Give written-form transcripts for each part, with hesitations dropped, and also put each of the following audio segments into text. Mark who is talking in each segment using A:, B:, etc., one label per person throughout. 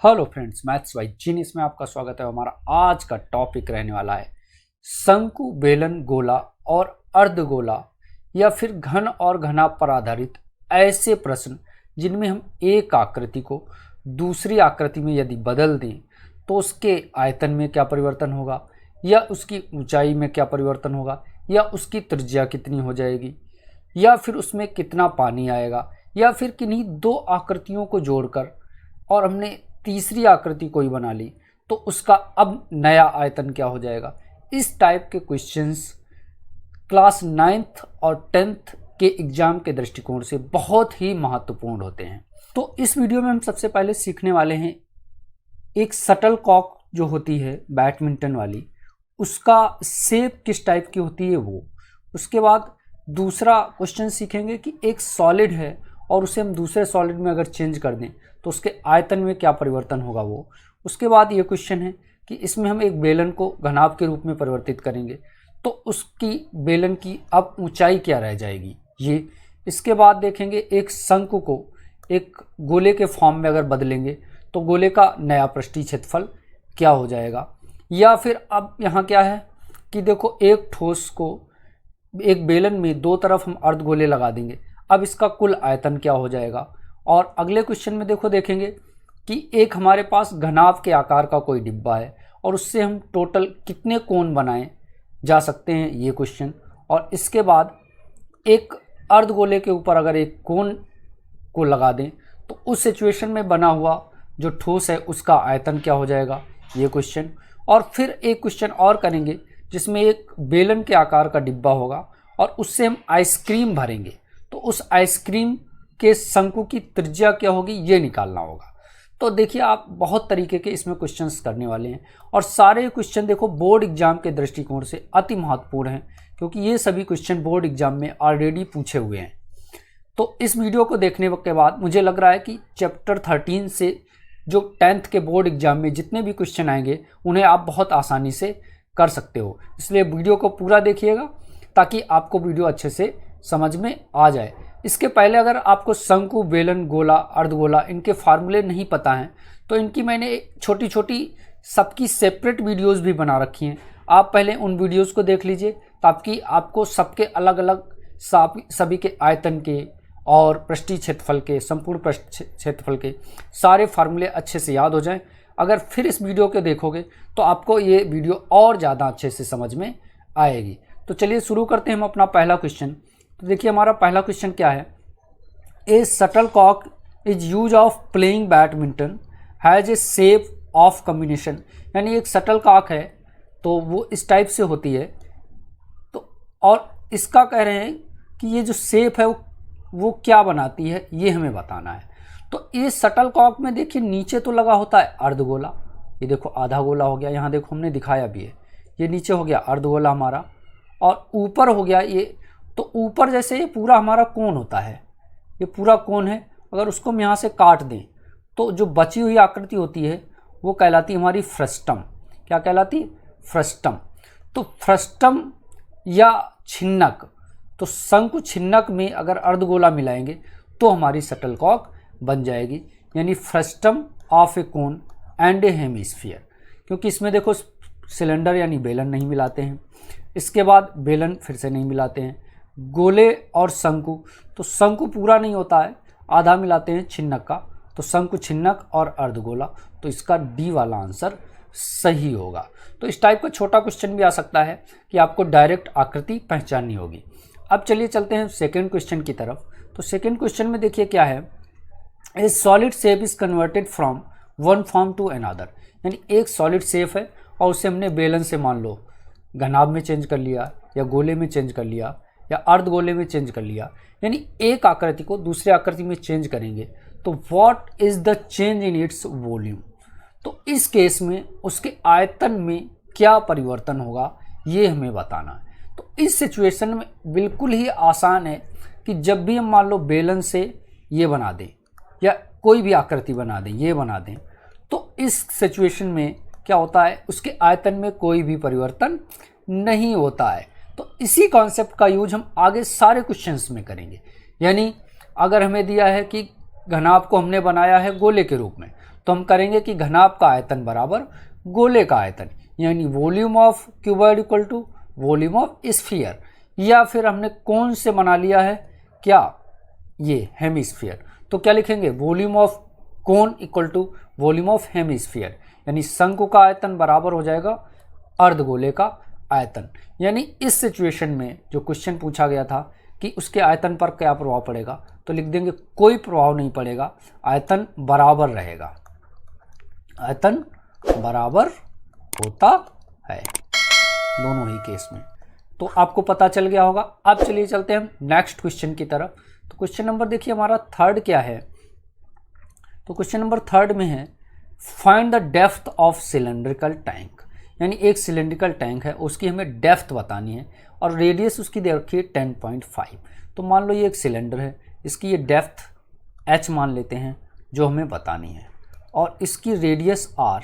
A: Hello friends, maths by genius में आपका स्वागत है। हमारा आज का टॉपिक रहने वाला है शंकु, बेलन, गोला और अर्धगोला या फिर घन और घनाभ पर आधारित ऐसे प्रश्न जिनमें हम एक आकृति को दूसरी आकृति में यदि बदल दें तो उसके आयतन में क्या परिवर्तन होगा, या उसकी ऊंचाई में क्या परिवर्तन होगा, या उसकी त्रिज्या कितनी हो जाएगी, या फिर उसमें कितना पानी आएगा, या फिर किन्हीं दो आकृतियों को जोड़कर और हमने तीसरी आकृति कोई बना ली तो उसका अब नया आयतन क्या हो जाएगा। इस टाइप के क्वेश्चंस क्लास 9th और 10th के एग्जाम के दृष्टिकोण से बहुत ही महत्वपूर्ण होते हैं। तो इस वीडियो में हम सबसे पहले सीखने वाले हैं एक शटल कॉक जो होती है बैडमिंटन वाली, उसका शेप किस टाइप की होती है वो। उसके बाद दूसरा क्वेश्चन सीखेंगे कि एक सॉलिड है और उसे हम दूसरे सॉलिड में अगर चेंज कर दें तो उसके आयतन में क्या परिवर्तन होगा वो। उसके बाद ये क्वेश्चन है कि इसमें हम एक बेलन को घनाभ के रूप में परिवर्तित करेंगे तो उसकी बेलन की अब ऊंचाई क्या रह जाएगी ये। इसके बाद देखेंगे एक शंकु को एक गोले के फॉर्म में अगर बदलेंगे तो गोले का नया पृष्ठीय क्षेत्रफल क्या हो जाएगा। या फिर अब यहाँ क्या है कि देखो, एक ठोस को एक बेलन में दो तरफ हम अर्धगोले लगा देंगे, अब इसका कुल आयतन क्या हो जाएगा। और अगले क्वेश्चन में देखेंगे कि एक हमारे पास घनाभ के आकार का कोई डिब्बा है और उससे हम टोटल कितने कोण बनाए जा सकते हैं, ये क्वेश्चन। और इसके बाद एक अर्धगोले के ऊपर अगर एक कोण को लगा दें तो उस सिचुएशन में बना हुआ जो ठोस है उसका आयतन क्या हो जाएगा, ये क्वेश्चन। और फिर एक क्वेश्चन और करेंगे जिसमें एक बेलन के आकार का डिब्बा होगा और उससे हम आइसक्रीम भरेंगे तो उस आइसक्रीम के शंकु की त्रिज्या क्या होगी ये निकालना होगा। तो देखिए, आप बहुत तरीके के इसमें क्वेश्चंस करने वाले हैं और सारे क्वेश्चन देखो बोर्ड एग्जाम के दृष्टिकोण से अति महत्वपूर्ण हैं, क्योंकि ये सभी क्वेश्चन बोर्ड एग्जाम में ऑलरेडी पूछे हुए हैं। तो इस वीडियो को देखने के बाद मुझे लग रहा है कि चैप्टर 13 से जो 10th के बोर्ड एग्जाम में जितने भी क्वेश्चन आएंगे उन्हें आप बहुत आसानी से कर सकते हो। इसलिए वीडियो को पूरा देखिएगा ताकि आपको वीडियो अच्छे से समझ में आ जाए। इसके पहले अगर आपको शंकु, बेलन, गोला, अर्धगोला इनके फार्मूले नहीं पता हैं तो इनकी मैंने छोटी छोटी सबकी सेपरेट वीडियोस भी बना रखी हैं। आप पहले उन वीडियोस को देख लीजिए ताकि आपको सबके अलग अलग सभी के आयतन के और पृष्ठीय क्षेत्रफल के, संपूर्ण पृष्ठ क्षेत्रफल के सारे फार्मूले अच्छे से याद हो जाएं। अगर फिर इस वीडियो को देखोगे तो आपको ये वीडियो और ज़्यादा अच्छे से समझ में आएगी। तो चलिए शुरू करते हैं हम अपना पहला क्वेश्चन। तो देखिए, हमारा पहला क्वेश्चन क्या है। A shuttlecock is use of playing badminton has a shape of combination. यानी एक शटल कॉक है तो वो इस टाइप से होती है, तो और इसका कह रहे हैं कि ये जो शेप है वो क्या बनाती है ये हमें बताना है। तो ये शटल कॉक में देखिए नीचे तो लगा होता है अर्धगोला, ये देखो आधा गोला हो गया, यहाँ देखो हमने दिखाया भी है, ये नीचे हो गया अर्धगोला हमारा, और ऊपर हो गया ये। तो ऊपर जैसे ये पूरा हमारा कोण होता है, ये पूरा कोण है, अगर उसको हम यहाँ से काट दें तो जो बची हुई आकृति होती है वो कहलाती है हमारी फ्रस्टम। क्या कहलाती है? फ्रस्टम। तो फ्रस्टम या छिन्नक, तो शंकु छिन्नक में अगर अर्धगोला मिलाएंगे तो हमारी शटल कॉक बन जाएगी, यानी frustum of A cone and A hemisphere. क्योंकि इसमें देखो सिलेंडर यानी बेलन नहीं मिलाते हैं, इसके बाद बेलन फिर से नहीं मिलाते हैं, गोले और शंकु, तो शंकु पूरा नहीं होता है, आधा मिलाते हैं छिन्नक का, तो शंकु छिन्नक और अर्धगोला। तो इसका डी वाला आंसर सही होगा। तो इस टाइप का छोटा क्वेश्चन भी आ सकता है कि आपको डायरेक्ट आकृति पहचाननी होगी। अब चलिए चलते हैं सेकेंड क्वेश्चन की तरफ। तो सेकेंड क्वेश्चन में देखिए क्या है, a solid shape is converted from one form to another. यानी एक सॉलिड शेप है और उसे हमने बेलन से मान लो घनाभ में चेंज कर लिया, या गोले में चेंज कर लिया, या अर्धगोले में चेंज कर लिया, यानी एक आकृति को दूसरी आकृति में चेंज करेंगे तो what is the change in its volume. तो इस केस में उसके आयतन में क्या परिवर्तन होगा ये हमें बताना है। तो इस सिचुएशन में बिल्कुल ही आसान है कि जब भी हम मान लो बेलन से ये बना दें या कोई भी आकृति बना दें, ये बना दें, तो इस सिचुएशन में क्या होता है, उसके आयतन में कोई भी परिवर्तन नहीं होता है। तो इसी कॉन्सेप्ट का यूज हम आगे सारे क्वेश्चंस में करेंगे। यानी अगर हमें दिया है कि घनाभ को हमने बनाया है गोले के रूप में, तो हम करेंगे कि घनाभ का आयतन बराबर गोले का आयतन, यानी volume of cuboid equal to volume of sphere, या फिर हमने कौन से बना लिया है क्या, ये हेमिस्फीयर। तो क्या लिखेंगे, volume of cone equal to volume of hemisphere, यानी शंकु का आयतन बराबर हो जाएगा अर्धगोले का आयतन। यानी इस सिचुएशन में जो क्वेश्चन पूछा गया था कि उसके आयतन पर क्या प्रभाव पड़ेगा, तो लिख देंगे कोई प्रभाव नहीं पड़ेगा, आयतन बराबर रहेगा, आयतन बराबर होता है दोनों ही केस में। तो आपको पता चल गया होगा। अब चलिए चलते हैं हम नेक्स्ट क्वेश्चन की तरफ। तो क्वेश्चन नंबर देखिए हमारा थर्ड क्या है, तो क्वेश्चन नंबर थर्ड में है find the depth of cylindrical tank, यानी एक सिलेंड्रिकल टैंक है उसकी हमें डेप्थ बतानी है और रेडियस उसकी दे रखी है 10.5। तो मान लो ये एक सिलेंडर है, इसकी ये डेप्थ h मान लेते हैं जो हमें बतानी है, और इसकी रेडियस r,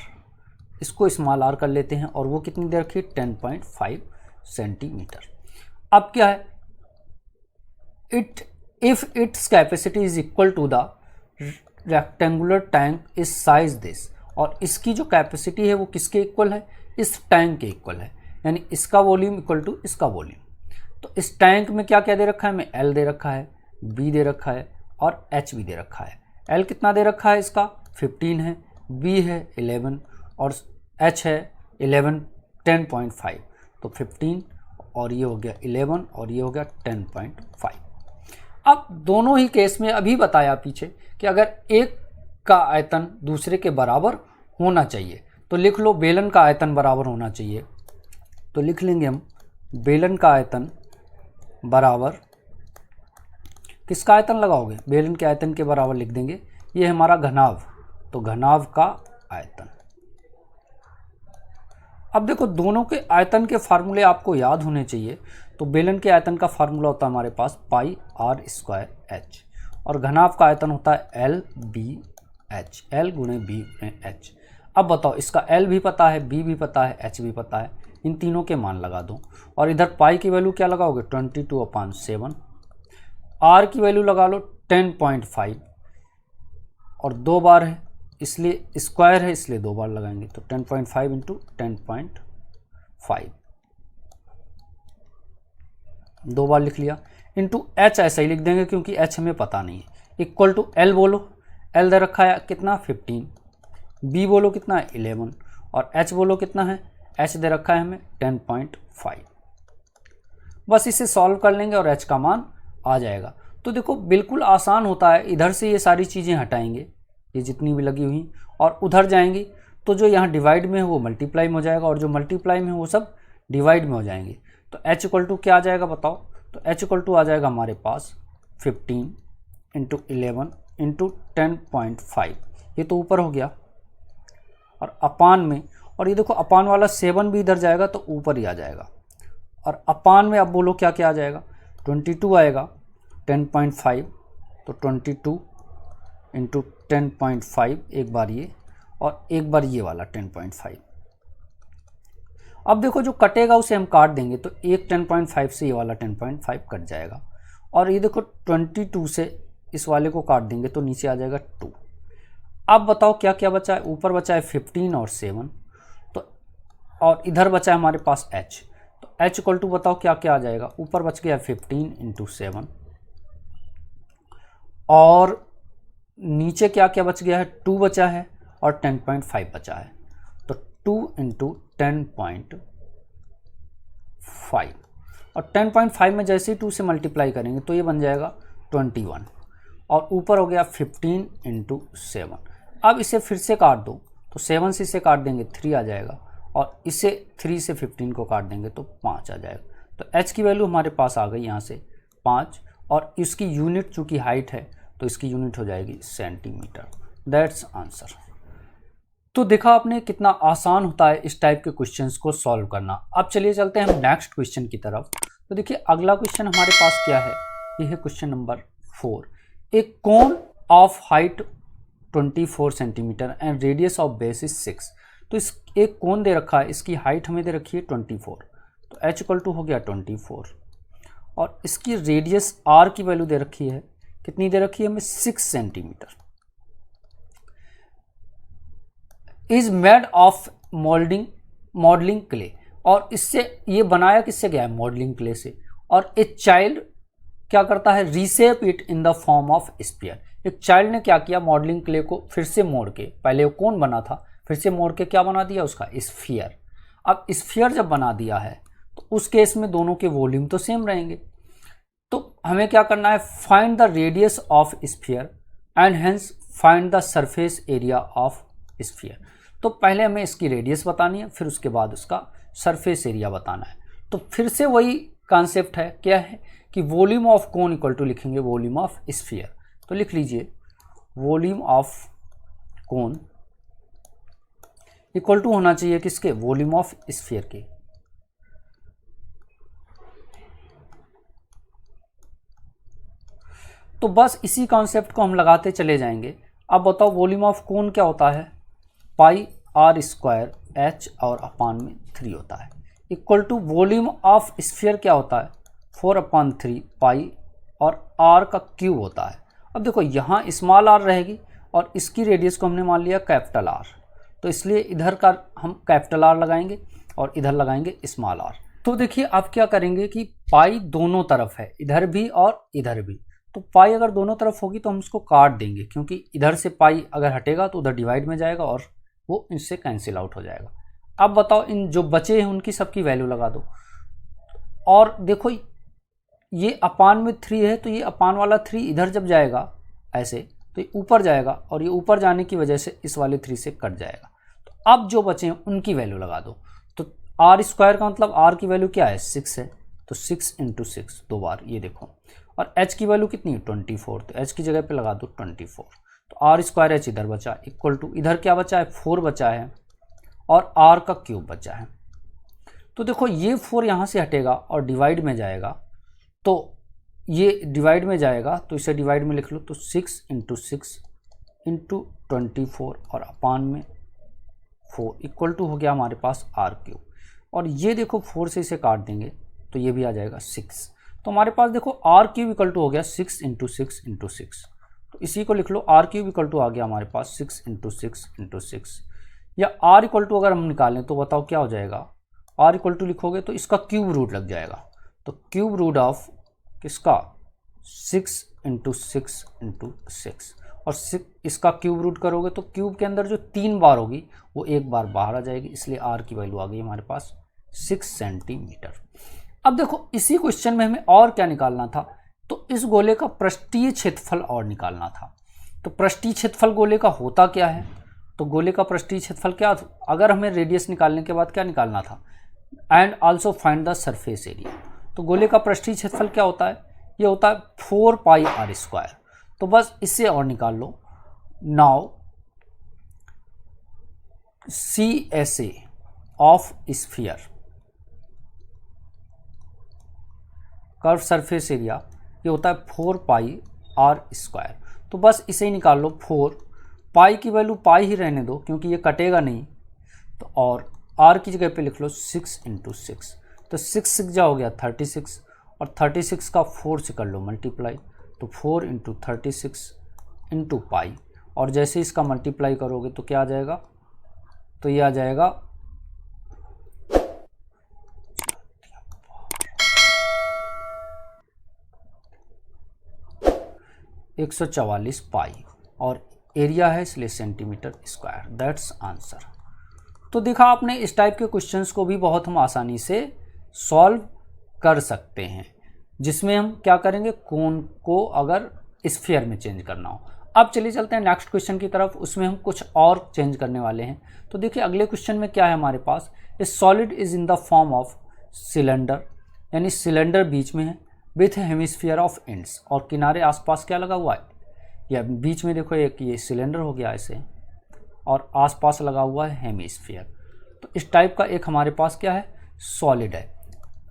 A: इसको स्मॉल r कर लेते हैं, और वो कितनी दे रखी है 10.5 सेंटीमीटर। अब क्या है, if its capacity is equal to the rectangular tank is size this, और इसकी जो कैपेसिटी है वो किसके इक्वल है, इस टैंक के इक्वल है, यानी इसका वॉल्यूम इक्वल टू इसका वॉल्यूम। तो इस टैंक में क्या क्या दे रखा है, हमें L दे रखा है, B दे रखा है और H भी दे रखा है। L कितना दे रखा है, इसका 15 है, B है 11 और H है 11 10.5, तो 15 और ये हो गया 11 और ये हो गया 10.5। अब दोनों ही केस में अभी बताया पीछे कि अगर एक का आयतन दूसरे के बराबर होना चाहिए, तो लिख लो बेलन का आयतन बराबर होना चाहिए। तो लिख लेंगे हम बेलन का आयतन बराबर, किसका आयतन लगाओगे, बेलन के आयतन के बराबर लिख देंगे, ये है हमारा घनाभ, तो घनाभ का आयतन। अब देखो दोनों के आयतन के फार्मूले आपको याद होने चाहिए। तो बेलन के आयतन का फार्मूला होता है हमारे पास पाई आर स्क्वायर एच, और घनाभ का आयतन होता है एल बी एच, एल गुणे बी गुणे एच। अब बताओ, इसका एल भी पता है, बी भी पता है, एच भी पता है, इन तीनों के मान लगा दो, और इधर पाई की वैल्यू क्या लगाओगे 22/7, आर की वैल्यू लगा लो 10.5, और 2 बार है इसलिए स्क्वायर है इसलिए 2 बार लगाएंगे, तो 10.5 इंटू 10.5 2 बार लिख लिया, इंटू एच ऐसा ही लिख देंगे क्योंकि एच हमें पता नहीं है, इक्वल टू एल बोलो, एल दे रखा है कितना 15, बी बोलो कितना है 11, और एच बोलो कितना है, एच दे रखा है हमें 10.5। बस इसे सॉल्व कर लेंगे और एच का मान आ जाएगा। तो देखो बिल्कुल आसान होता है, इधर से ये सारी चीज़ें हटाएंगे, ये जितनी भी लगी हुई, और उधर जाएंगी तो जो यहाँ डिवाइड में है वो मल्टीप्लाई में हो जाएगा, और जो मल्टीप्लाई में है वो सब डिवाइड में हो जाएंगे। तो h इक्वल टू क्या आ जाएगा बताओ, तो h इक्वल टू आ जाएगा हमारे पास 15 इंटू 11 इंटू 10.5, ये तो ऊपर हो गया, और अपान में, और ये देखो अपान वाला 7 भी इधर जाएगा तो ऊपर ही आ जाएगा, और अपान में अब बोलो क्या क्या आ जाएगा, 22 आएगा 10.5, तो 22 इंटू 10.5 एक बार ये और एक बार ये वाला 10.5। अब देखो जो कटेगा उसे हम काट देंगे, तो एक 10.5 से ये वाला 10.5 कट जाएगा, और ये देखो 22 से इस वाले को काट देंगे तो नीचे आ जाएगा 2। अब बताओ क्या क्या बचा है, ऊपर बचा है 15 और 7, तो और इधर बचा है हमारे पास h, तो h इक्वल टू बताओ क्या क्या आ जाएगा, ऊपर बच गया 15 इंटू 7, और नीचे क्या क्या बच गया है, 2 बचा है और 10.5 बचा है, तो 2 इंटू 10.5, और 10.5 में जैसे ही 2 से मल्टीप्लाई करेंगे तो ये बन जाएगा 21, और ऊपर हो गया 15 इंटू 7। अब इसे फिर से काट दो, तो 7 से इसे काट देंगे 3 आ जाएगा, और इसे 3 से 15 को काट देंगे तो 5 आ जाएगा। तो h की वैल्यू हमारे पास आ गई यहाँ से 5, और इसकी यूनिट चूँकि हाइट है तो इसकी यूनिट हो जाएगी सेंटीमीटर। That's answer. तो देखा आपने कितना आसान होता है इस टाइप के क्वेश्चंस को सॉल्व करना। अब चलिए चलते हैं हम नेक्स्ट क्वेश्चन की तरफ। तो देखिए अगला क्वेश्चन हमारे पास क्या है, ये है क्वेश्चन नंबर 4। एक cone of height 24 centimetre and radius of base is 6। तो इस एक कोन दे रखा है, इसकी हाइट हमें दे रखी है 24, तो h इक्वल टू हो गया 24, और इसकी रेडियस r की वैल्यू दे रखी है, कितनी दे रखी है हमें 6 centimetre. Is made of modelling clay, और इससे ये बनाया किससे गया है, मॉडलिंग क्ले से। और ए चाइल्ड क्या करता है, रीसेप it in the form of sphere. एक चाइल्ड ने क्या किया, मॉडलिंग क्ले को फिर से मोड़ के, पहले वो कौन बना था, फिर से मोड़ के क्या बना दिया उसका, स्फीयर। अब स्फीयर जब बना दिया है तो उस केस में दोनों के वॉल्यूम तो सेम रहेंगे। तो हमें क्या करना है, find the radius of sphere and hence find the surface area of sphere. तो पहले हमें इसकी रेडियस बतानी है, फिर उसके बाद उसका सरफेस एरिया बताना है। तो फिर से वही कॉन्सेप्ट है, क्या है कि volume of cone equal to लिखेंगे वॉल्यूम ऑफ स्फीयर। तो लिख लीजिए volume of cone equal to होना चाहिए किसके, वॉल्यूम ऑफ स्फीयर के। तो बस इसी कॉन्सेप्ट को हम लगाते चले जाएंगे। अब बताओ वॉल्यूम ऑफ कोन क्या होता है, पाई आर स्क्वायर एच और अपान में 3 होता है, equal to volume of sphere क्या होता है, 4/3 पाई और आर का क्यूब होता है। अब देखो यहाँ स्मॉल आर रहेगी और इसकी रेडियस को हमने मान लिया कैपिटल आर, तो इसलिए इधर का हम कैपिटल आर लगाएंगे और इधर लगाएंगे स्मॉल आर। तो देखिए आप क्या करेंगे कि पाई दोनों तरफ है, इधर भी और इधर भी। तो पाई अगर दोनों तरफ होगी तो हम उसको काट देंगे, क्योंकि इधर से पाई अगर हटेगा तो उधर डिवाइड में जाएगा और वो इनसे कैंसिल आउट हो जाएगा। अब बताओ इन जो बचे हैं उनकी सबकी वैल्यू लगा दो। और देखो ये अपान में 3 है, तो ये अपान वाला 3 इधर जब जाएगा ऐसे तो ये ऊपर जाएगा, और ये ऊपर जाने की वजह से इस वाले 3 से कट जाएगा। तो अब जो बचे हैं उनकी वैल्यू लगा दो। तो आर स्क्वायर का मतलब आर की वैल्यू क्या है, 6 है, तो 6 × 6 2 बार, ये देखो। और एच की वैल्यू कितनी है, 24, तो एच की जगह पे लगा दो 24। तो आर स्क्वायर एच इधर बचा, इक्वल टू इधर क्या बचा है, 4 बचा है और आर का क्यूब बचा है। तो देखो ये 4 यहाँ से हटेगा और डिवाइड में जाएगा, तो ये डिवाइड में जाएगा तो इसे डिवाइड में लिख लो, तो 6 × 6 × 24 और अपान में 4 इक्वल टू हो गया हमारे पास आर क्यूब। और ये देखो 4 से इसे काट देंगे तो ये भी आ जाएगा 6। तो हमारे पास देखो आर क्यूब इक्वल टू हो गया 6 × 6 × 6। तो इसी को लिख लो, आर क्यूब इक्वल टू आ गया हमारे पास 6 × 6 × 6। या आर इक्वल टू अगर हम निकालें तो बताओ क्या हो जाएगा, आर इक्वल टू लिखोगे तो इसका क्यूब रूट लग जाएगा। तो क्यूब रूट ऑफ किसका, 6 × 6 × 6। और इसका क्यूब रूट करोगे तो क्यूब के अंदर जो 3 बार होगी वो 1 बार बाहर आ जाएगी, इसलिए आर की वैल्यू आ गई हमारे पास 6 सेंटीमीटर। अब देखो इसी क्वेश्चन में हमें और क्या निकालना था, तो इस गोले का पृष्ठीय क्षेत्रफल और निकालना था। तो पृष्ठीय क्षेत्रफल गोले का होता क्या है, तो गोले का पृष्ठीय क्षेत्रफल क्या, अगर हमें रेडियस निकालने के बाद क्या निकालना था, and also find the surface area. तो गोले का पृष्ठीय क्षेत्रफल क्या होता है, ये होता है 4 पाई आर स्क्वायर। तो बस इससे और निकाल लो। Now CSA of sphere, curve surface area, ये होता है 4 पाई आर स्क्वायर। तो बस इसे ही निकाल लो, 4 पाई की वैल्यू पाई ही रहने दो क्योंकि ये कटेगा नहीं, तो और आर की जगह पे लिख लो 6 × 6। तो 6 6 जा हो गया 36, और 36 का 4 से कर लो मल्टीप्लाई, तो 4 × 36 × पाई। और जैसे इसका मल्टीप्लाई करोगे तो क्या आ जाएगा, तो ये आ जाएगा 144 पाई, और एरिया है इसलिए सेंटीमीटर स्क्वायर। That's answer. तो देखा आपने, इस टाइप के क्वेश्चंस को भी बहुत हम आसानी से सॉल्व कर सकते हैं, जिसमें हम क्या करेंगे, कोन को अगर स्फीयर में चेंज करना हो। अब चलिए चलते हैं नेक्स्ट क्वेश्चन की तरफ, उसमें हम कुछ और चेंज करने वाले हैं। तो देखिए अगले क्वेश्चन में क्या है हमारे पास, a solid is in the form of cylinder, यानी सिलेंडर बीच में है, विथ हेमिस्फीयर ऑफ एंड्स, और किनारे आसपास क्या लगा हुआ है, या बीच में देखो एक ये सिलेंडर हो गया ऐसे, और आसपास लगा हुआ है हेमिस्फीयर। तो इस टाइप का एक हमारे पास क्या है, सॉलिड है,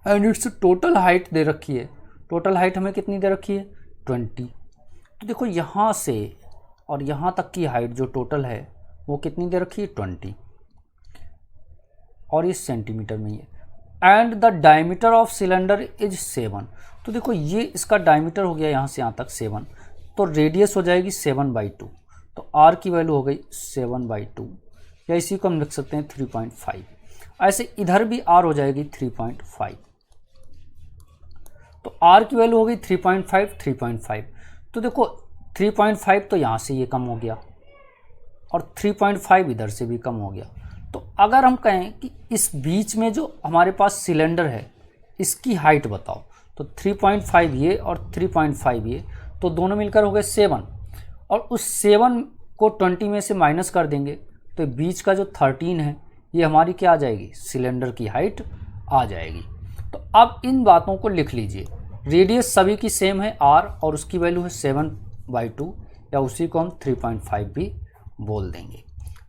A: एंड इट्स टोटल हाइट दे रखी है। टोटल हाइट हमें कितनी दे रखी है, 20। तो देखो यहाँ से और यहाँ तक की हाइट जो टोटल है वो कितनी दे रखी है, 20, और ये सेंटीमीटर में ही है। And the diameter of cylinder is 7। तो देखो ये इसका डायमीटर हो गया यहाँ से यहाँ तक 7, तो रेडियस हो जाएगी 7/2। तो आर की वैल्यू हो गई 7/2, या इसी को हम लिख सकते हैं 3.5। ऐसे इधर भी r हो जाएगी 3.5। तो r की वैल्यू हो गई 3.5 3.5। तो देखो 3.5 तो यहाँ से ये कम हो गया और 3.5 इधर से भी कम हो गया। तो अगर हम कहें कि इस बीच में जो हमारे पास सिलेंडर है इसकी हाइट बताओ, तो 3.5 ये और 3.5 ये, तो दोनों मिलकर हो गए 7। और उस 7 को 20 में से माइनस कर देंगे तो बीच का जो 13 है ये हमारी क्या आ जाएगी, सिलेंडर की हाइट आ जाएगी। तो अब इन बातों को लिख लीजिए। रेडियस सभी की सेम है r और उसकी वैल्यू है 7/2 या उसी को हम 3.5 भी बोल देंगे।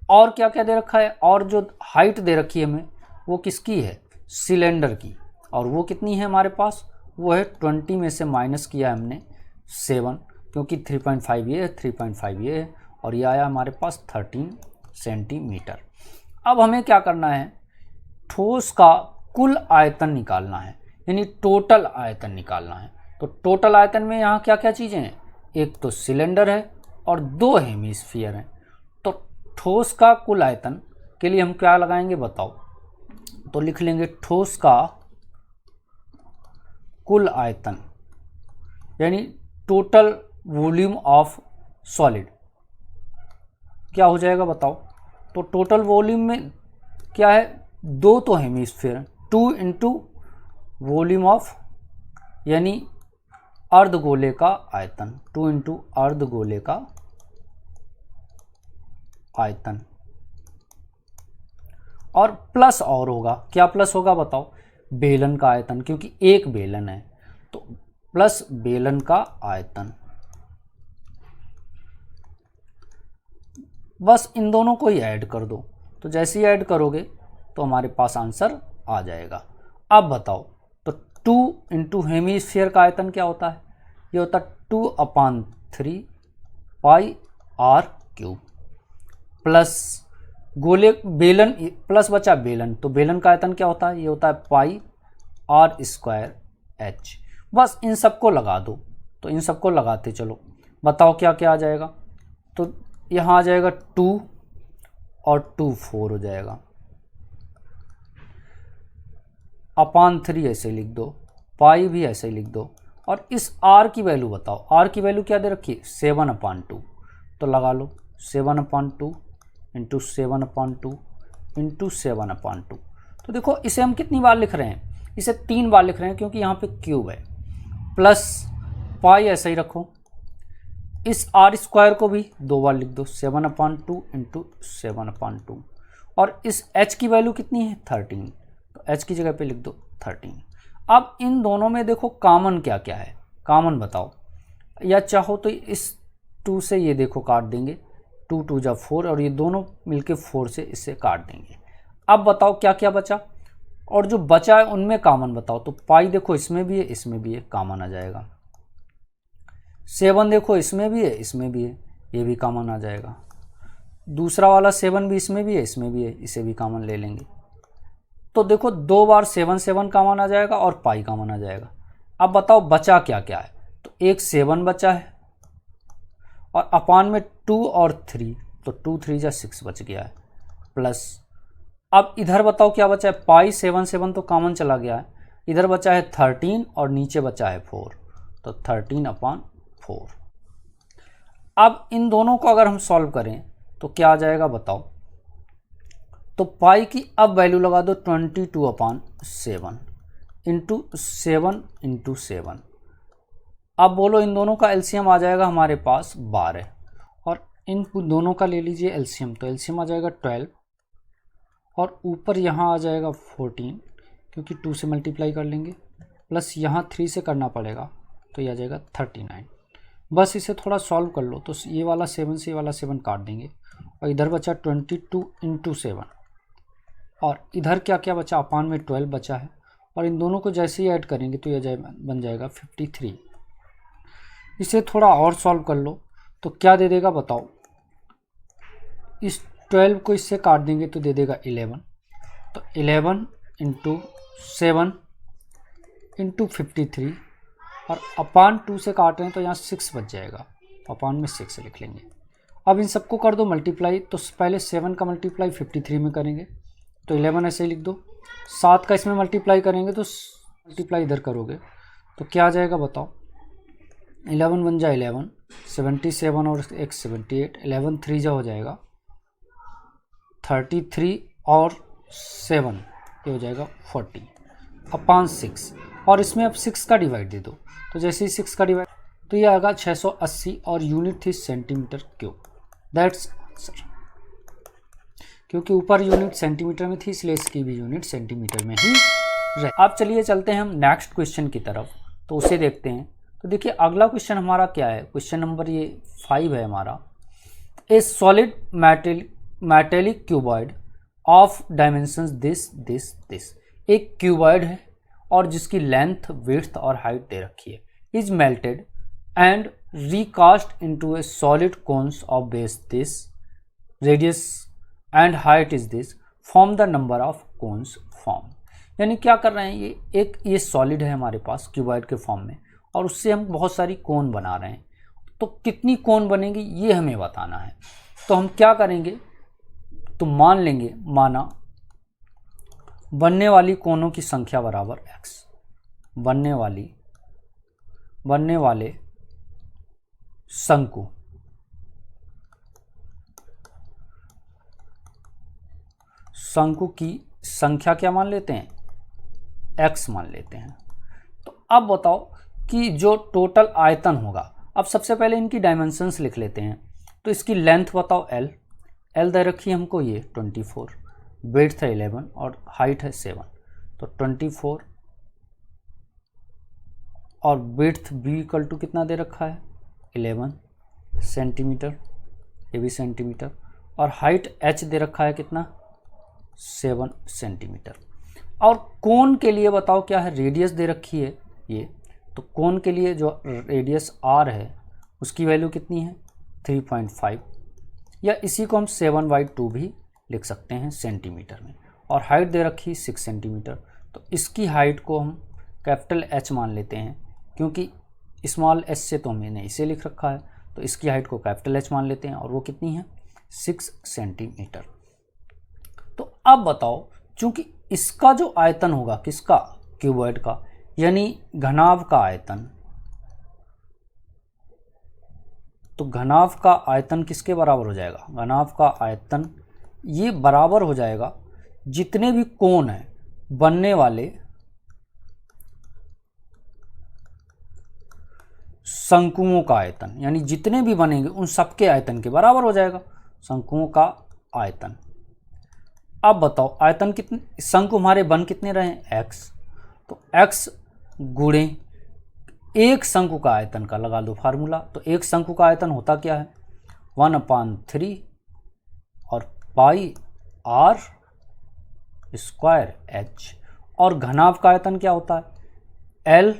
A: और क्या क्या दे रखा है, और जो हाइट दे रखी है हमें वो किसकी है, सिलेंडर की, और वो कितनी है हमारे पास, वो है 20 में से माइनस किया हमने 7, क्योंकि 3.5 ये है 3.5 ये है और ये आया हमारे पास 13 सेंटीमीटर। अब हमें क्या करना है, ठोस का कुल आयतन निकालना है, यानी टोटल आयतन निकालना है। तो टोटल आयतन में यहाँ क्या क्या चीज़ें हैं, एक तो सिलेंडर है और 2 हेमिस्फीयर हैं। तो ठोस का कुल आयतन के लिए हम क्या लगाएंगे बताओ, तो लिख लेंगे ठोस का कुल आयतन यानी टोटल वॉल्यूम ऑफ सॉलिड क्या हो जाएगा बताओ। तो टोटल वॉल्यूम में क्या है, 2 तो हेमिस्फीयर, 2 इंटू वॉल्यूम ऑफ यानी अर्धगोले का आयतन, 2 इंटू अर्धगोले का आयतन, और प्लस और होगा, क्या प्लस होगा बताओ, बेलन का आयतन, क्योंकि एक बेलन है तो प्लस बेलन का आयतन। बस इन दोनों को ही ऐड कर दो, तो जैसे ही ऐड करोगे तो हमारे पास आंसर आ जाएगा। अब बताओ, तो 2 इंटू हेमिस्फीयर का आयतन क्या होता है, ये होता है 2/3 पाई r क्यूब, प्लस गोले बेलन प्लस बचा बेलन, तो बेलन का आयतन क्या होता है, ये होता है पाई r² h। बस इन सबको लगा दो, तो इन सबको लगाते चलो, बताओ क्या क्या आ जाएगा। तो यहाँ आ जाएगा 2 और 2 4 हो जाएगा, /3 ऐसे लिख दो, पाई भी ऐसे लिख दो, और इस r की वैल्यू बताओ, r की वैल्यू क्या दे रखी है 7/2, तो लगा लो 7/2 इंटू 7/2 इंटू 7/2। तो देखो इसे हम कितनी बार लिख रहे हैं, इसे 3 बार लिख रहे हैं क्योंकि यहाँ पे क्यूब है, प्लस पाई ऐसा ही रखो, इस r² को भी 2 बार लिख दो 7/2 इंटू 7/2, और इस h की वैल्यू कितनी है 13, तो h की जगह पे लिख दो 13। अब इन दोनों में देखो कॉमन क्या क्या है, कॉमन बताओ, या चाहो तो इस 2 से ये देखो काट देंगे, 2 2 जा 4 और ये दोनों मिलके 4 से इससे काट देंगे। अब बताओ क्या क्या बचा, और जो बचा है उनमें कॉमन बताओ। तो पाई देखो इसमें भी है इसमें भी है, कॉमन आ जाएगा। 7 देखो इसमें भी है इसमें भी है, ये भी कॉमन आ जाएगा। दूसरा वाला 7 भी इसमें भी है इसमें भी है, इसे भी कॉमन ले लेंगे। तो देखो 2 बार 7 7 कॉमन आ जाएगा और पाई कॉमन आ जाएगा। अब बताओ बचा क्या क्या है, तो एक 7 बचा है और अपान में 2 और 3, तो 2 3 जा 6 बच गया है, प्लस अब इधर बताओ क्या बचा है, पाई 7 7 तो कॉमन चला गया है, इधर बचा है 13 और नीचे बचा है 4, तो 13/4। अब इन दोनों को अगर हम सॉल्व करें तो क्या आ जाएगा बताओ। तो पाई की अब वैल्यू लगा दो 22/7 इंटू 7 इंटू 7। अब बोलो इन दोनों का एलसीएम आ जाएगा हमारे पास 12, और इन दोनों का ले लीजिए एलसीएम, तो एलसीएम आ जाएगा 12 और ऊपर यहाँ आ जाएगा 14, क्योंकि 2 से मल्टीप्लाई कर लेंगे, प्लस यहाँ 3 से करना पड़ेगा, तो ये आ जाएगा 39। बस इसे थोड़ा सॉल्व कर लो, तो ये वाला 7 से ये वाला 7 काट देंगे, और इधर बचा 22 इंटू 7, और इधर क्या क्या बचा, अपान में 12 बचा है, और इन दोनों को जैसे ही ऐड करेंगे तो ये बन जाएगा 53। इसे थोड़ा और सॉल्व कर लो, तो क्या दे देगा बताओ। इस 12 को इससे काट देंगे तो दे देगा 11, तो 11 इंटू 7 इंटू 53, और अपान 2 से काट रहे हैं तो यहाँ 6 बच जाएगा, अपान में 6 लिख लेंगे। अब इन सबको कर दो मल्टीप्लाई, तो पहले 7 का मल्टीप्लाई 53 में करेंगे तो 11 ऐसे ही लिख दो। 7 का इसमें मल्टीप्लाई करेंगे तो मल्टीप्लाई इधर करोगे तो क्या आ जाएगा बताओ। 11 1 जा 11, 77 और एक 78, 11 3 जा हो जाएगा 33 और 7 ये हो जाएगा 40 अपॉन 6, और इसमें अब 6 का डिवाइड दे दो, तो जैसे ही 6 का डिवाइड तो ये आएगा 680 और यूनिट थी सेंटीमीटर क्यूब। That's answer. क्योंकि ऊपर यूनिट सेंटीमीटर में थी इसलिए इसकी भी यूनिट सेंटीमीटर में ही रहे। अब चलिए चलते हैं हम नेक्स्ट क्वेश्चन की तरफ, तो उसे देखते हैं। तो देखिए अगला क्वेश्चन हमारा क्या है, क्वेश्चन नंबर ये 5 है हमारा। ए solid metallic cuboid of dimensions this एक क्यूबॉइड है और जिसकी लेंथ विड्थ और हाइट दे रखी है, is melted and recast into a solid cones of base this radius and height is this, form the number of cones formed। यानी क्या कर रहे हैं, ये सॉलिड है हमारे पास क्यूबॉइड के फॉर्म में और उससे हम बहुत सारी कोन बना रहे हैं, तो कितनी कोन बनेगी ये हमें बताना है। तो हम क्या करेंगे, तो मान लेंगे, माना बनने वाली कोनों की संख्या बराबर x, बनने वाले शंकु की संख्या क्या मान लेते हैं, x मान लेते हैं। तो अब बताओ कि जो टोटल आयतन होगा, अब सबसे पहले इनकी डायमेंशंस लिख लेते हैं। तो इसकी लेंथ बताओ l दे रखी है हमको ये 24, विड्थ है 11 और हाइट है 7, तो 24 और विड्थ b इक्वल टू कितना दे रखा है 11 सेंटीमीटर, ये भी सेंटीमीटर, और हाइट h दे रखा है कितना 7 सेंटीमीटर। और कोन के लिए बताओ क्या है, रेडियस दे रखी है ये, तो कोन के लिए जो रेडियस r है उसकी वैल्यू कितनी है 3.5, या इसी को हम 7/2 भी लिख सकते हैं सेंटीमीटर में, और हाइट दे रखी 6 सेंटीमीटर। तो इसकी हाइट को हम कैपिटल H मान लेते हैं, क्योंकि स्मॉल h से तो हमने इसे लिख रखा है, तो इसकी हाइट को कैपिटल H मान लेते हैं, और वो कितनी है 6 सेंटीमीटर। तो अब बताओ, चूंकि इसका जो आयतन होगा किसका, क्यूबॉइड का, यानी घनाभ का आयतन, तो घनाभ का आयतन किसके बराबर हो जाएगा, घनाभ का आयतन ये बराबर हो जाएगा जितने भी कोण हैं बनने वाले शंकुओं का आयतन, यानी जितने भी बनेंगे उन सबके आयतन के बराबर हो जाएगा शंकुओं का आयतन। अब बताओ आयतन कितने, शंकु हमारे बन कितने रहे x, तो x गुणे एक शंकु का आयतन का लगा दो फार्मूला। तो एक शंकु का आयतन होता क्या है 1/3 और पाई r स्क्वायर h, और घनाभ का आयतन क्या होता है l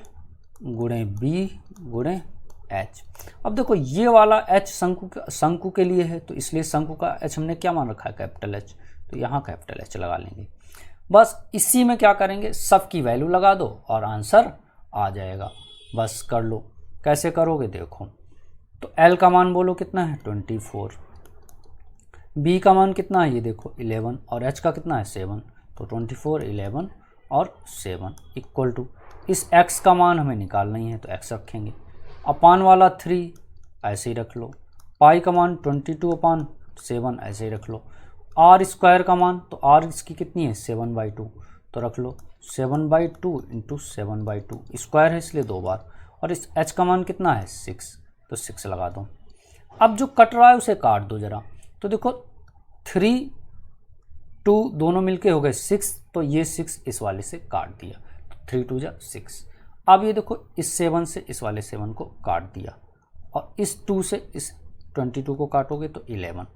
A: गुणे b गुणे h। अब देखो ये वाला h शंकु के लिए है, तो इसलिए शंकु का h हमने क्या मान रखा है कैपिटल H, तो यहाँ कैपिटल H लगा लेंगे। बस इसी में क्या करेंगे, सबकी वैल्यू लगा दो और आंसर आ जाएगा। बस कर लो, कैसे करोगे देखो, तो L का मान बोलो कितना है 24, B का मान कितना है ये देखो 11, और H का कितना है 7, तो 24 11 और 7 इक्वल टू, इस x का मान हमें निकालना ही है तो x रखेंगे, अपान वाला 3 ऐसे ही रख लो, पाई का मान 22/7 ऐसे ही रख लो, r स्क्वायर का मान, तो r इसकी कितनी है 7/2, तो रख लो 7/2 इंटू 7/2, स्क्वायर है इसलिए 2 बार, और इस h का मान कितना है 6, तो 6 लगा दो। अब जो कट रहा है उसे काट दो जरा, तो देखो 3 2 दोनों मिलके हो गए 6, तो ये 6 इस वाले से काट दिया, 3 2 जा 6। अब ये देखो इस 7 से इस वाले 7 को काट दिया, और इस 2 से इस 22 को काटोगे तो 11।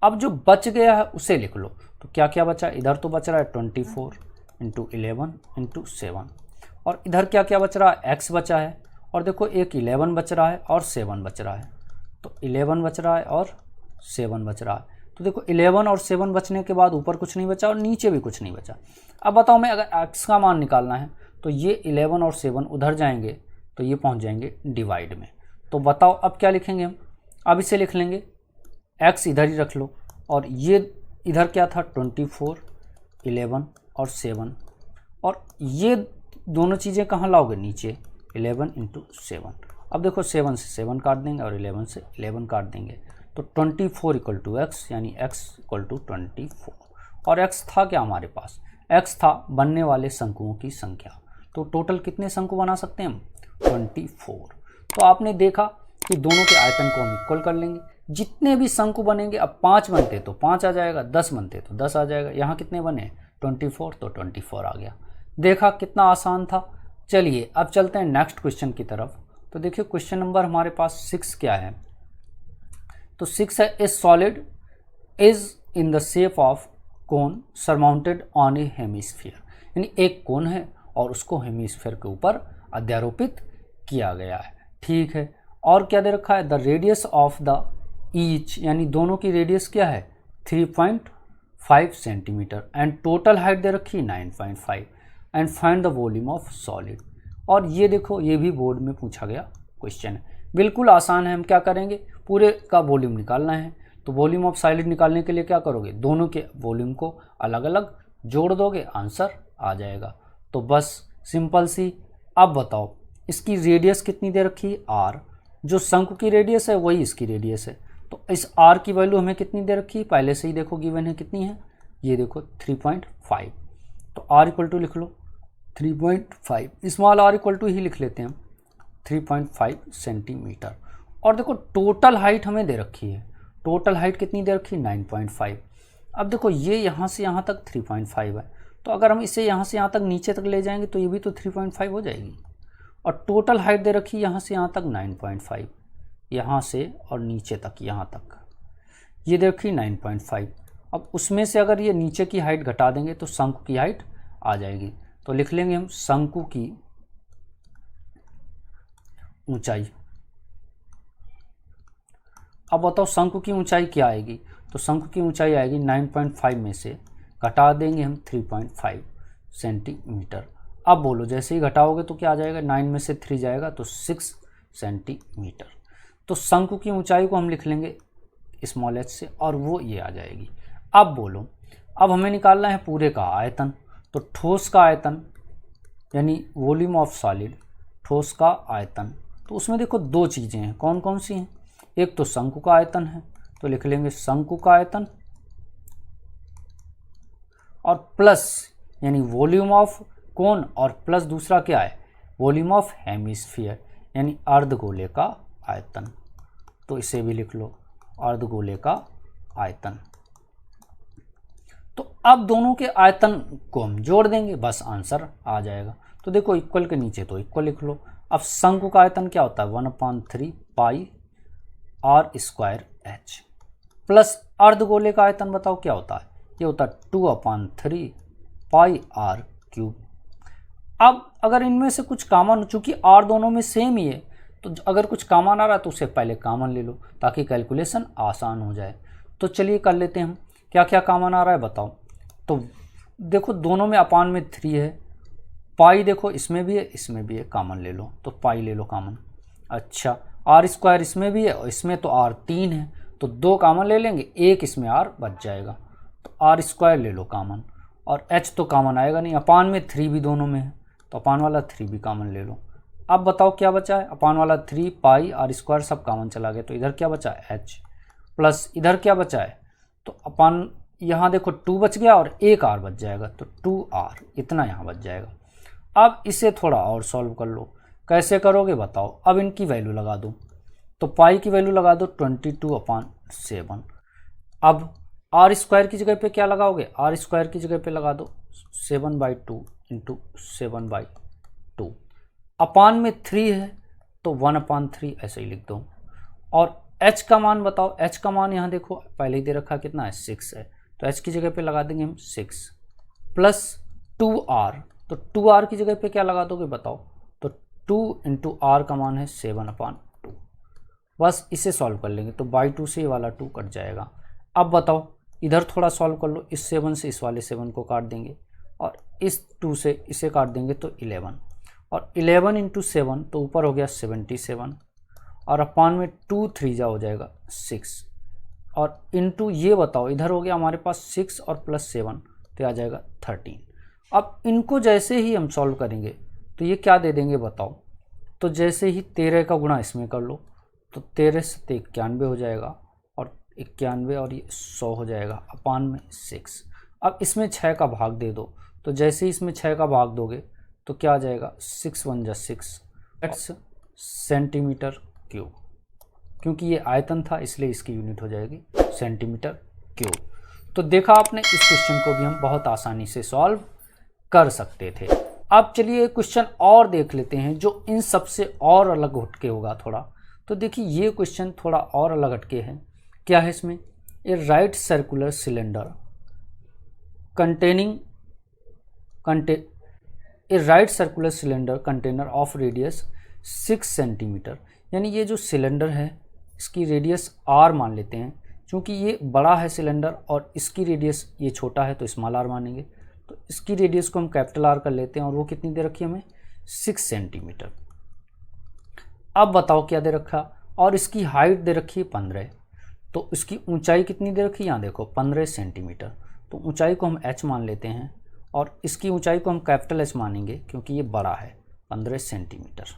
A: अब जो बच गया है उसे लिख लो, तो क्या क्या बचा, इधर तो बच रहा है 24 इंटू 11 इंटू 7, और इधर क्या क्या बच रहा है x बचा है, और देखो एक 11 बच रहा है और 7 बच रहा है, तो 11 बच रहा है और 7 बच रहा है, तो देखो 11 और 7 बचने के बाद ऊपर कुछ नहीं बचा और नीचे भी कुछ नहीं बचा। अब बताओ मैं अगर x का मान निकालना है तो ये 11 और 7 उधर जाएंगे तो ये पहुंच जाएंगे डिवाइड में। तो बताओ अब क्या लिखेंगे हम, अब इसे लिख लेंगे x इधर ही रख लो, और ये इधर क्या था 24, 11 और 7, और ये दोनों चीज़ें कहाँ लाओगे नीचे, 11 इंटू 7। अब देखो 7 से 7 काट देंगे और 11 से 11 काट देंगे, तो 24 इक्वल टू एक्स, यानी x इक्वल टू 24। और x था क्या हमारे पास, x था बनने वाले शंकुओं की संख्या। तो टोटल कितने शंकु बना सकते हैं हम, 24। तो आपने देखा कि दोनों के आयतन को हम इक्वल कर लेंगे। जितने भी शंकु बनेंगे, अब 5 बनते तो 5 आ जाएगा, 10 बनते तो 10 आ जाएगा। यहाँ कितने बने 24, तो 24 आ गया। देखा कितना आसान था। चलिए अब चलते हैं नेक्स्ट क्वेश्चन की तरफ। तो देखिए क्वेश्चन नंबर हमारे पास 6 क्या है, तो 6 है, a solid is in the shape of cone surmounted on A hemisphere, यानी एक कोन है और उसको हेमिस्फीयर के ऊपर अध्यारोपित किया गया है। ठीक है, और क्या दे रखा है, the radius of the each, यानी दोनों की रेडियस क्या है 3.5 सेंटीमीटर, एंड टोटल हाइट दे रखी 9.5, and find the volume of solid. और ये देखो ये भी बोर्ड में पूछा गया क्वेश्चन है, बिल्कुल आसान है। हम क्या करेंगे, पूरे का वॉल्यूम निकालना है। तो वॉल्यूम ऑफ सॉलिड निकालने के लिए क्या करोगे, दोनों के वॉल्यूम को अलग अलग जोड़ दोगे, आंसर आ जाएगा। तो बस सिंपल सी। अब बताओ इसकी रेडियस कितनी दे रखी है, आर, जो शंकु की रेडियस है वही इसकी रेडियस है। तो इस आर की वैल्यू हमें कितनी दे रखी है, पहले से ही देखो गिवन है, कितनी है, ये देखो 3.5। तो आर इक्वल टू लिख लो 3.5, स्मॉल आर इक्वल टू ही लिख लेते हैं हम 3.5 सेंटीमीटर। और देखो टोटल हाइट हमें दे रखी है, टोटल हाइट कितनी दे रखी है 9.5। अब देखो ये यहाँ से यहाँ तक 3.5 है, तो अगर हम इसे यहाँ से यहाँ तक नीचे तक ले जाएंगे तो ये भी तो 3.5 हो जाएगी। और टोटल हाइट दे रखी है यहाँ से यहाँ तक 9.5, यहाँ से और नीचे तक यहाँ तक ये दे रखी 9.5। अब उसमें से अगर ये नीचे की हाइट घटा देंगे तो शंकु की हाइट आ जाएगी। तो लिख लेंगे हम शंकु की ऊंचाई। अब बताओ शंकु की ऊंचाई क्या आएगी, तो शंकु की ऊंचाई आएगी 9.5 में से घटा देंगे हम 3.5 सेंटीमीटर। अब बोलो जैसे ही घटाओगे तो क्या आ जाएगा, 9 में से 3 जाएगा तो 6 सेंटीमीटर। तो शंकु की ऊंचाई को हम लिख लेंगे स्मॉल h से, और वो ये आ जाएगी। अब बोलो, अब हमें निकालना है पूरे का आयतन। तो ठोस का आयतन यानी वॉल्यूम ऑफ सॉलिड, ठोस का आयतन, तो उसमें देखो दो चीज़ें हैं, कौन कौन सी हैं, एक तो शंकु का आयतन है, तो लिख लेंगे शंकु का आयतन, और प्लस यानी वॉल्यूम ऑफ कोन, और प्लस दूसरा क्या है, वॉल्यूम ऑफ हेमिस्फीयर यानी अर्धगोले का आयतन। तो इसे भी लिख लो अर्धगोले का आयतन। तो अब दोनों के आयतन को हम जोड़ देंगे, बस आंसर आ जाएगा। तो देखो इक्वल के नीचे तो इक्वल लिख लो। अब शंकु का आयतन क्या होता है 1/3 pi r square H, plus अर्धगोले का आयतन बताओ क्या होता है, ये होता है 2/3 पाई आर क्यूब। अब अगर इनमें से कुछ कॉमन, चूंकि आर दोनों में सेम ही है, तो अगर कुछ कॉमन आ रहा है तो उसे पहले कॉमन ले लो ताकि कैलकुलेशन आसान हो जाए। तो चलिए कर लेते हैं हम, क्या क्या कॉमन आ रहा है बताओ। तो देखो दोनों में अपान में 3 है, पाई देखो इसमें भी है इसमें भी है, कॉमन ले लो, तो पाई ले लो कॉमन। अच्छा आर स्क्वायर इसमें भी है और इसमें तो आर 3 है, तो 2 कॉमन ले लेंगे, एक इसमें आर बच जाएगा, तो आर स्क्वायर ले लो कॉमन। और एच तो कॉमन आएगा नहीं, अपान में 3 भी दोनों में है, तो अपान वाला 3 भी कॉमन ले लो। अब बताओ क्या बचा है, अपान वाला 3 पाई आर स्क्वायर सब कॉमन चला गया, तो इधर क्या बचा है एच, प्लस इधर क्या बचा है, तो अपान यहाँ देखो 2 बच गया और एक आर बच जाएगा, तो 2r इतना यहाँ बच जाएगा। अब इसे थोड़ा और सॉल्व कर लो, कैसे करोगे बताओ। अब इनकी वैल्यू लगा दो, तो पाई की वैल्यू लगा दो 22/7। अब आर स्क्वायर की जगह पे क्या लगाओगे, आर स्क्वायर की जगह पे लगा दो 7/2 इंटू 7/2। अपान में 3 है तो 1/3 ऐसे ही लिख दो। और h का मान बताओ, h का मान यहाँ देखो पहले ही दे रखा कितना है 6 है, तो h की जगह पे लगा देंगे हम 6 प्लस 2r, तो 2r की जगह पे क्या लगा दोगे बताओ, तो 2 इंटू आर का मान है 7/2। बस इसे सॉल्व कर लेंगे, तो बाई 2 से ये वाला 2 कट जाएगा। अब बताओ इधर थोड़ा सॉल्व कर लो, इस 7 से इस वाले 7 को काट देंगे और इस 2 से इसे काट देंगे तो 11, और 11 इंटू 7 तो ऊपर हो गया 77, और अपान में 2 3 जा हो जाएगा 6, और इनटू ये बताओ, इधर हो गया हमारे पास 6 और प्लस 7 तो आ जाएगा 13। अब इनको जैसे ही हम सॉल्व करेंगे तो ये क्या दे देंगे बताओ, तो जैसे ही 13 का गुणा इसमें कर लो तो 13 से 91 हो जाएगा, और 91 और ये 100 हो जाएगा अपान में 6। अब इसमें 6 का भाग दे दो, तो जैसे ही इसमें 6 का भाग दोगे तो क्या आ जाएगा 6 1 जा 6 सेंटीमीटर क्यूब। क्योंकि ये आयतन था इसलिए इसकी यूनिट हो जाएगी सेंटीमीटर क्यूब। तो देखा आपने, इस क्वेश्चन को भी हम बहुत आसानी से सॉल्व कर सकते थे। अब चलिए एक क्वेश्चन और देख लेते हैं जो इन सब से और अलग हटके होगा थोड़ा। तो देखिए ये क्वेश्चन थोड़ा और अलग हटके है। क्या है इसमें, a right circular cylinder container of radius 6 centimetre, यानी ये जो सिलेंडर है इसकी रेडियस r मान लेते हैं। क्योंकि ये बड़ा है सिलेंडर और इसकी रेडियस ये छोटा है तो स्मॉल r मानेंगे, तो इसकी रेडियस को हम कैपिटल R कर लेते हैं, और वो कितनी दे रखी है हमें 6 सेंटीमीटर। अब बताओ क्या दे रखा, और इसकी हाइट दे रखी है 15, तो इसकी ऊंचाई कितनी दे रखी है, यहाँ देखो 15 सेंटीमीटर। तो ऊंचाई को हम h मान लेते हैं और इसकी ऊंचाई को हम कैपिटल H मानेंगे क्योंकि ये बड़ा है 15 सेंटीमीटर।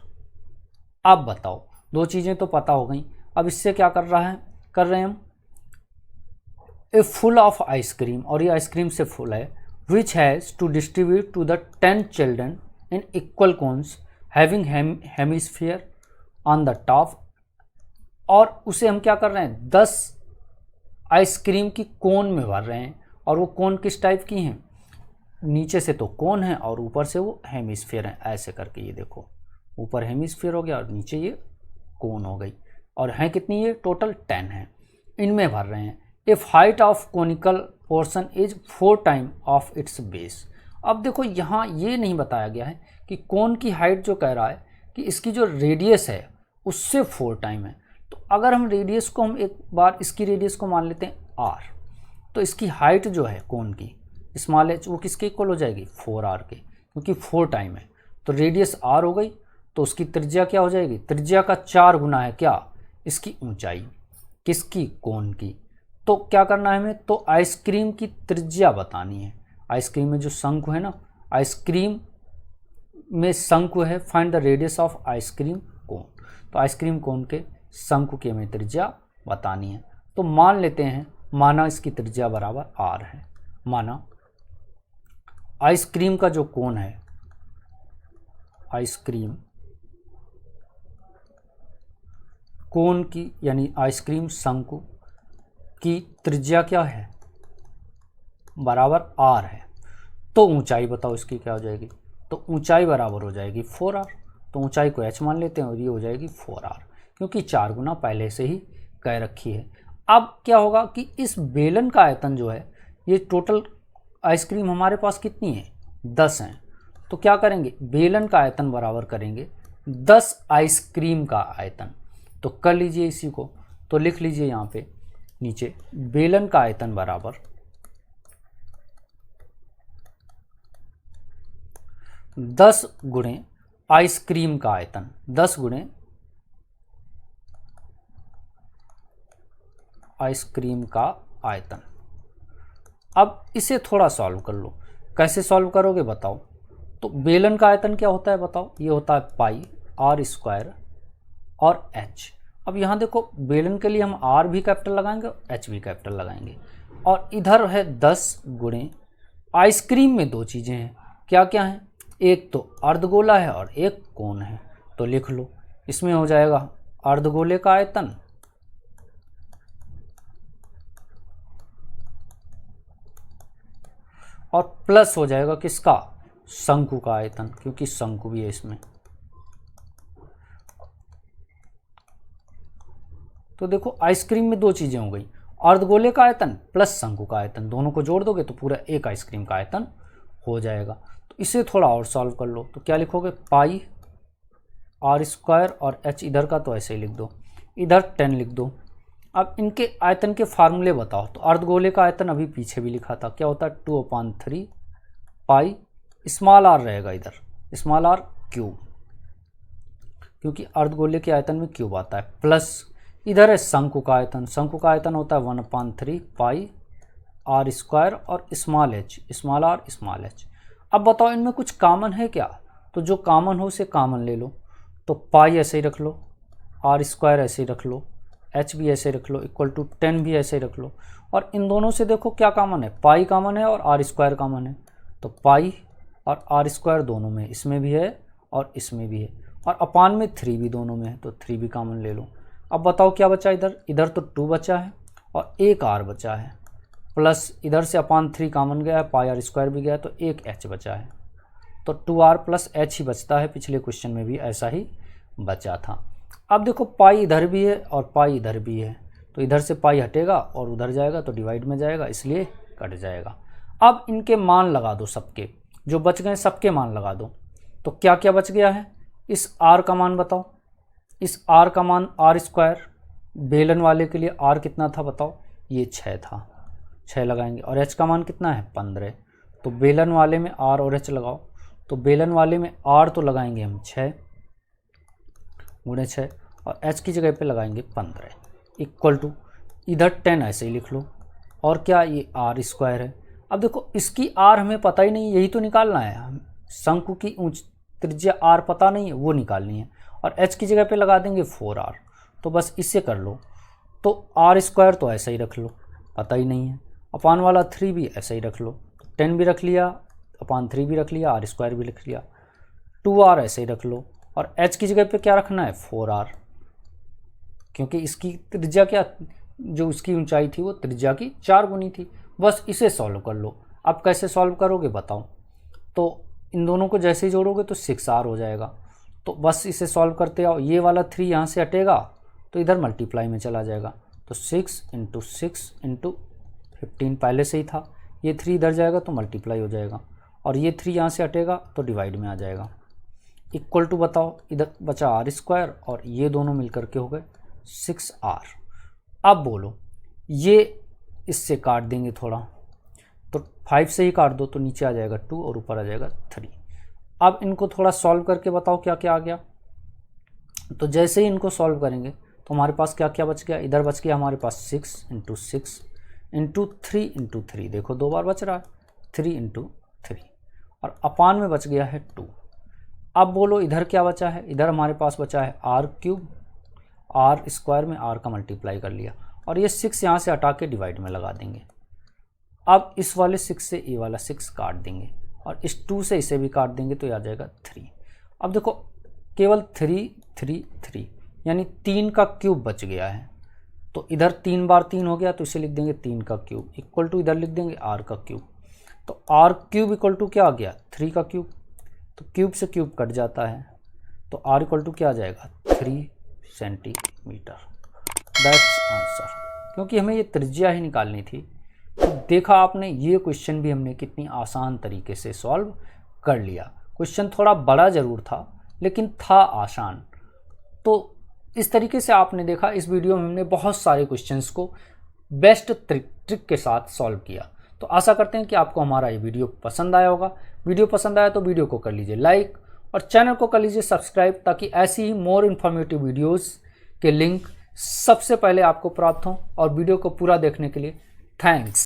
A: अब बताओ, दो चीज़ें तो पता हो गई। अब इससे क्या कर रहे हैं हम, ए फुल ऑफ आइसक्रीम, और ये आइसक्रीम से फुल है, which has to distribute to the 10 children in equal cones having hemisphere on the top. और उसे हम क्या कर रहे हैं, 10 आइसक्रीम की कोन में भर रहे हैं, और वो कोन किस टाइप की हैं, नीचे से तो कोन है और ऊपर से वो हेमिस्फीयर है, ऐसे करके। ये देखो ऊपर हेमिस्फीयर हो गया और नीचे ये कोन हो गई, और हैं कितनी, ये टोटल 10 है, इनमें भर रहे हैं। If height of conical portion is 4 time of its base. अब देखो यहाँ ये नहीं बताया गया है कि कोन की हाइट जो कह रहा है कि इसकी जो रेडियस है उससे 4 टाइम है। तो अगर हम रेडियस को, हम एक बार इसकी रेडियस को मान लेते हैं r, तो इसकी हाइट जो है कोन की स्मॉल h वो किसके इक्वल हो जाएगी 4r के, क्योंकि 4 टाइम है। तो रेडियस r हो गई, तो उसकी त्रिज्या क्या हो जाएगी, त्रिज्या का 4 गुना है क्या, इसकी ऊंचाई, किसकी, कोन की। तो क्या करना है हमें, तो आइसक्रीम की त्रिज्या बतानी है। आइसक्रीम में जो शंकु है ना, आइसक्रीम में शंकु है, find the radius of ice cream cone. तो आइसक्रीम कोन के शंकु की हमें त्रिज्या बतानी है। तो मान लेते हैं, माना इसकी त्रिज्या बराबर r है, माना आइसक्रीम का जो कोन है, आइसक्रीम कोन की यानी आइसक्रीम शंकु की त्रिज्या क्या है, बराबर r है। तो ऊंचाई बताओ इसकी क्या हो जाएगी, तो ऊंचाई बराबर हो जाएगी 4r। तो ऊंचाई को h मान लेते हैं और ये हो जाएगी 4r, क्योंकि 4 गुना पहले से ही कह रखी है। अब क्या होगा कि इस बेलन का आयतन जो है, ये टोटल आइसक्रीम हमारे पास कितनी है, 10 हैं। तो क्या करेंगे, बेलन का आयतन बराबर करेंगे 10 आइसक्रीम का आयतन। तो कर लीजिए इसी को, तो लिख लीजिए यहाँ पे नीचे, बेलन का आयतन बराबर 10 गुणे आइसक्रीम का आयतन, 10 गुणे आइसक्रीम का आयतन। अब इसे थोड़ा सॉल्व कर लो। कैसे सॉल्व करोगे बताओ, तो बेलन का आयतन क्या होता है बताओ, ये होता है पाई r स्क्वायर और h। अब यहाँ देखो बेलन के लिए हम r भी कैपिटल लगाएंगे और h भी कैपिटल लगाएंगे, और इधर है 10 गुणे आइसक्रीम में दो चीज़ें हैं, क्या क्या हैं, एक तो अर्धगोला है और एक कोन है। तो लिख लो, इसमें हो जाएगा अर्धगोले का आयतन और प्लस हो जाएगा किसका, शंकु का आयतन, क्योंकि शंकु भी है इसमें। तो देखो आइसक्रीम में दो चीज़ें हो गई, अर्धगोले का आयतन प्लस शंकु का आयतन, दोनों को जोड़ दोगे तो पूरा एक आइसक्रीम का आयतन हो जाएगा। तो इसे थोड़ा और सॉल्व कर लो, तो क्या लिखोगे, पाई r स्क्वायर और h इधर का तो ऐसे ही लिख दो, इधर 10 लिख दो। अब इनके आयतन के फार्मूले बताओ, तो अर्धगोले का आयतन अभी पीछे भी लिखा था, क्या होता है 2/3 पाई, स्मॉल r रहेगा इधर, स्मॉल r क्यूब, क्योंकि अर्धगोले के आयतन में क्यूब आता है, प्लस इधर है शंकु का आयतन। शंकु का आयतन होता है 1/3 पाई आर स्क्वायर और small h, small r small h. अब बताओ इनमें कुछ कॉमन है क्या? तो जो कॉमन हो उसे कॉमन ले लो। तो पाई ऐसे ही रख लो, आर स्क्वायर ऐसे ही रख लो, एच भी ऐसे रख लो, इक्वल टू 10 भी ऐसे ही रख लो। और इन दोनों से देखो क्या कॉमन है, पाई कॉमन है और आर स्क्वायर कॉमन है। तो पाई और आर स्क्वायर दोनों में, इसमें भी है और इसमें भी है, और अपान में 3 भी दोनों में है, तो 3 भी कॉमन ले लो। अब बताओ क्या बचा इधर? इधर तो 2 बचा है और एक आर बचा है, प्लस इधर से अपान 3 कॉमन गया है, पाई आर स्क्वायर भी गया है, तो एक एच बचा है। तो 2r प्लस एच ही बचता है, पिछले क्वेश्चन में भी ऐसा ही बचा था। अब देखो पाई इधर भी है और पाई इधर भी है, तो इधर से पाई हटेगा और उधर जाएगा तो डिवाइड में जाएगा, इसलिए कट जाएगा। अब इनके मान लगा दो, सबके जो बच गए सबके मान लगा दो। तो क्या क्या बच गया है? इस r का मान बताओ। इस r का मान आर स्क्वायर, बेलन वाले के लिए r कितना था बताओ? ये 6 था, 6 लगाएंगे। और h का मान कितना है? 15। तो बेलन वाले में r और h लगाओ। तो बेलन वाले में r तो लगाएंगे हम 6 गुणे 6 और h की जगह पे लगाएंगे 15, इक्वल टू इधर 10 ऐसे ही लिख लो। और क्या? ये आर स्क्वायर है। अब देखो इसकी r हमें पता ही नहीं, यही तो निकालना है। शंकु की त्रिज्या r पता नहीं है, वो निकालनी है। और h की जगह पे लगा देंगे 4r, तो बस इससे कर लो। तो आर स्क्वायर तो ऐसा ही रख लो, पता ही नहीं है। अपान वाला 3 भी ऐसा ही रख लो, 10 भी रख लिया, अपान 3 भी रख लिया, आर स्क्वायर भी लिख लिया। 2r ऐसे ही रख लो और h की जगह पे क्या रखना है? 4r, क्योंकि इसकी त्रिज्या क्या, जो उसकी ऊंचाई थी वो त्रिज्या की 4 गुनी थी। बस इसे सॉल्व कर लो। अब कैसे सॉल्व करोगे बताओ? तो इन दोनों को जैसे ही जोड़ोगे तो 6r हो जाएगा। तो बस इसे सॉल्व करते आओ, ये वाला 3 यहाँ से हटेगा तो इधर मल्टीप्लाई में चला जाएगा। तो 6 × 6 × 15 पहले से ही था, ये 3 इधर जाएगा तो मल्टीप्लाई हो जाएगा, और ये 3 यहाँ से हटेगा तो डिवाइड में आ जाएगा। इक्वल टू बताओ, इधर बचा आर स्क्वायर और ये दोनों मिलकर के हो गए 6r। अब बोलो, ये इससे काट देंगे थोड़ा, तो 5 से ही काट दो तो नीचे आ जाएगा 2 और ऊपर आ जाएगा 3। अब इनको थोड़ा सॉल्व करके बताओ क्या क्या आ गया। तो जैसे ही इनको सॉल्व करेंगे तो हमारे पास क्या क्या बच गया? इधर बच गया हमारे पास 6 × 6 × 3 × 3, देखो 2 बार बच रहा है, 3 × 3, और अपान में बच गया है 2। अब बोलो इधर क्या बचा है? इधर हमारे पास बचा है r3, आर स्क्वायर में r का मल्टीप्लाई कर लिया, और ये 6 यहाँ से हटा के डिवाइड में लगा देंगे। अब इस वाले 6 से ये वाला 6 काट देंगे और इस 2 से इसे भी काट देंगे तो ये आ जाएगा 3। अब देखो केवल 3 3 3 यानी 3 का क्यूब बच गया है। तो इधर 3 बार 3 हो गया तो इसे लिख देंगे 3 का क्यूब, इक्वल टू इधर लिख देंगे r का क्यूब। तो r क्यूब इक्वल टू क्या आ गया? 3 का क्यूब। तो क्यूब से क्यूब कट जाता है, तो r इक्वल टू क्या आ जाएगा? 3 सेंटीमीटर। दैट्स आंसर, क्योंकि हमें ये त्रिज्या ही निकालनी थी। तो देखा आपने, ये क्वेश्चन भी हमने कितनी आसान तरीके से सॉल्व कर लिया। क्वेश्चन थोड़ा बड़ा ज़रूर था लेकिन था आसान। तो इस तरीके से आपने देखा, इस वीडियो में हमने बहुत सारे क्वेश्चंस को बेस्ट ट्रिक के साथ सॉल्व किया। तो आशा करते हैं कि आपको हमारा ये वीडियो पसंद आया होगा। वीडियो पसंद आया तो वीडियो को कर लीजिए लाइक और चैनल को कर लीजिए सब्सक्राइब, ताकि ऐसी ही मोर इन्फॉर्मेटिव वीडियोस के लिंक सबसे पहले आपको प्राप्त हों। और वीडियो को पूरा देखने के लिए थैंक्स।